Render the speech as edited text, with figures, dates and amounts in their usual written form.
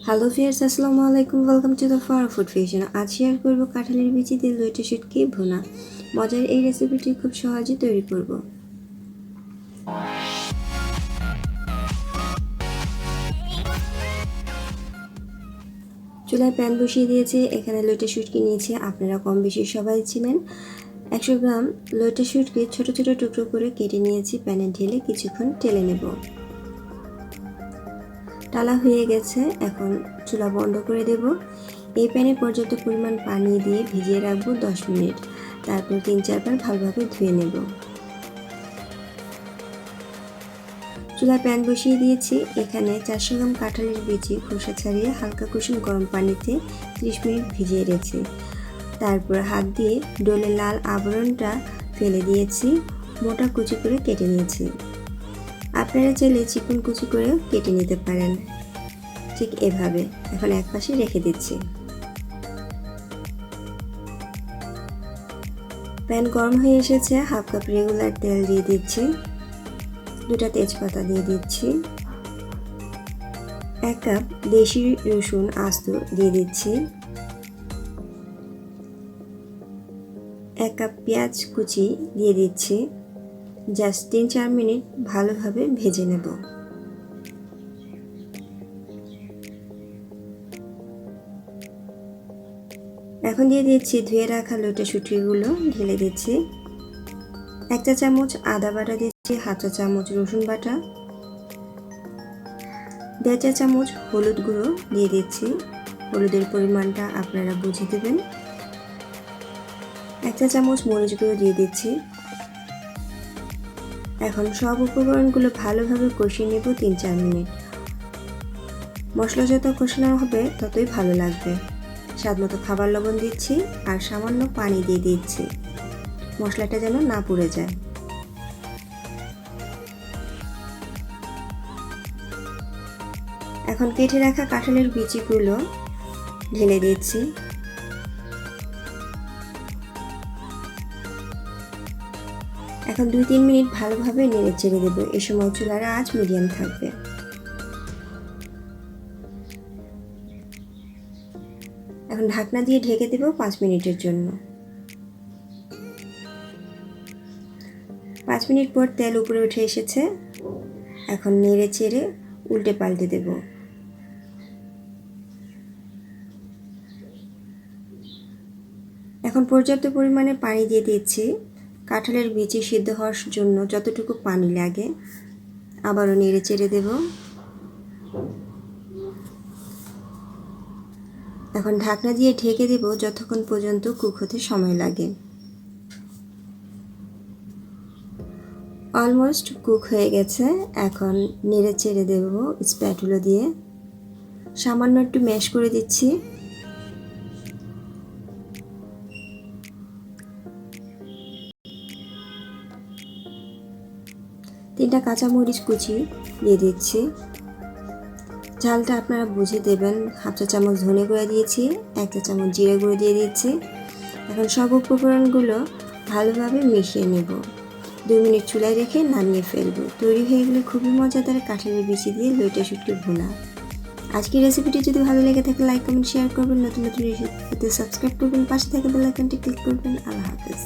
Hello viewers, আসসালামু আলাইকুম। Welcome to the Fara food fusion. আজ শেয়ার করব কাঁঠালের বিচি দিয়ে লইট্টা শুটকি ভুনা। মজার এই রেসিপিটি খুব সহজে তৈরি করব। চুলায় প্যান বসিয়ে দিয়েছি। এখানে লইট্টা শুটকি নিয়েছি, আপনারা কম বেশি সবাই চিনেন। 100 গ্রাম লইট্টা শুটকি ছোট ছোট টুকরো করে কেটে নিয়েছি। প্যানে ঢেলে কিছুক্ষণ টেলে নেব। টালা হয়ে গেছে, এখন চুলা বন্ধ করে দেব। এই প্যানে পর্যাপ্ত পরিমাণ পানি দিয়ে ভিজিয়ে রাখবো 10 মিনিট। তারপর 3-4 বার ভালোভাবে ধুয়ে নেব। চুলায় প্যান বসিয়ে দিয়েছি। এখানে 400 গ্রাম কাঁঠালের বিচি খোসা ছাড়িয়ে হালকা কুসুম গরম পানিতে 30 মিনিট ভিজিয়ে রেখেছি। তারপর হাত দিয়ে ডোলে লাল আবরণটা ফেলে দিয়েছি। মোটা কুচি করে কেটে নিয়েছি। আপনারা চাইলে চিকন কুচি করে কেটে নিতে পারেন, ঠিক এভাবে। এখন এক পাশে রেখে দিচ্ছি। প্যান গরম হয়ে এসেছে, হাফ কাপ রেগুলার তেল দিয়ে দিচ্ছি, 2টা তেজপাতা দিয়ে দিচ্ছি, 1 কাপ দেশি রসুন আস্ত দিয়ে দিচ্ছি, 1 কাপ পেঁয়াজ কুচি দিয়ে দিচ্ছি। জাস্ট 3-4 মিনিট ভালোভাবে ভেজে নেব। এখন দিয়ে দিচ্ছি ধুয়ে রাখা লইট্টা শুটকিগুলো, ঢেলে দিচ্ছি। 1 চা চামচ আদা বাটা দিচ্ছি, 1/2 চা চামচ রসুন বাটা, 1.5 চা চামচ হলুদ গুঁড়ো দিয়ে দিচ্ছি। হলুদের পরিমাণটা আপনারা বুঝে দেবেন। 1 চা চামচ মরিচ গুঁড়ো দিয়ে দিচ্ছি। এখন সব উপকরণগুলো ভালোভাবে কষিয়ে নেব 3-4 মিনিট। মশলা যত কষানো হবে ততই ভালো লাগবে। স্বাদমতো খাবার লবণ দিচ্ছি আর সামান্য পানি দিয়ে দিচ্ছি, মশলাটা যেন না পুড়ে যায়। এখন কেটে রাখা কাঁঠালের বিচিগুলো ঢেলে দিচ্ছি। এখন 2-3 মিনিট ভালোভাবে নেড়ে চেড়ে দেবো। এই সময় চুলার আঁচ মিডিয়াম থাকবে। এখন ঢাকনা দিয়ে ঢেকে দেব 5 মিনিটের জন্য। 5 মিনিট পর তেল উপরে উঠে এসেছে। এখন নেড়ে চেড়ে উল্টে পাল্টে দেব। এখন পর্যাপ্ত পরিমাণে পানি দিয়ে দিচ্ছি। কাঁঠালের বিচি সিদ্ধ হওয়ার জন্য যতটুকু পানি লাগে। আবারও নেড়ে চেড়ে দেব। এখন ঢাকনা দিয়ে ঢেকে দেব যতক্ষণ পর্যন্ত কুক হতে সময় লাগে। অলমোস্ট কুক হয়ে গেছে। এখন নেড়ে চেড়ে দেব স্প্যাটুলা দিয়ে। সামান্য একটু ম্যাশ করে দিচ্ছি। তিনটা কাঁচামরিচ কুচি দিয়ে দিচ্ছি। ঝালটা আপনারা বুঝে দেবেন। 1/2 চা চামচ ধনে গুঁড়ো দিয়েছি, 1 চা চামচ জিরা গুঁড়ো দিয়ে দিচ্ছি। এখন সব উপকরণগুলো ভালোভাবে মিশিয়ে নেব। 2 মিনিট চুলায় রেখে নামিয়ে ফেলবো। তৈরি হয়ে গেলে খুবই মজাদার কাঁঠালের বিচি দিয়ে লইট্টা শুটকি ভুনা। আজকের রেসিপিটি যদি ভালো লেগে থাকে লাইক কমেন্ট শেয়ার করবেন। নতুন নতুন রেসিপিতে সাবস্ক্রাইব করবেন, পাশে থাকা বেল আইকনটি ক্লিক করবেন। আল্লাহ হাফেজ।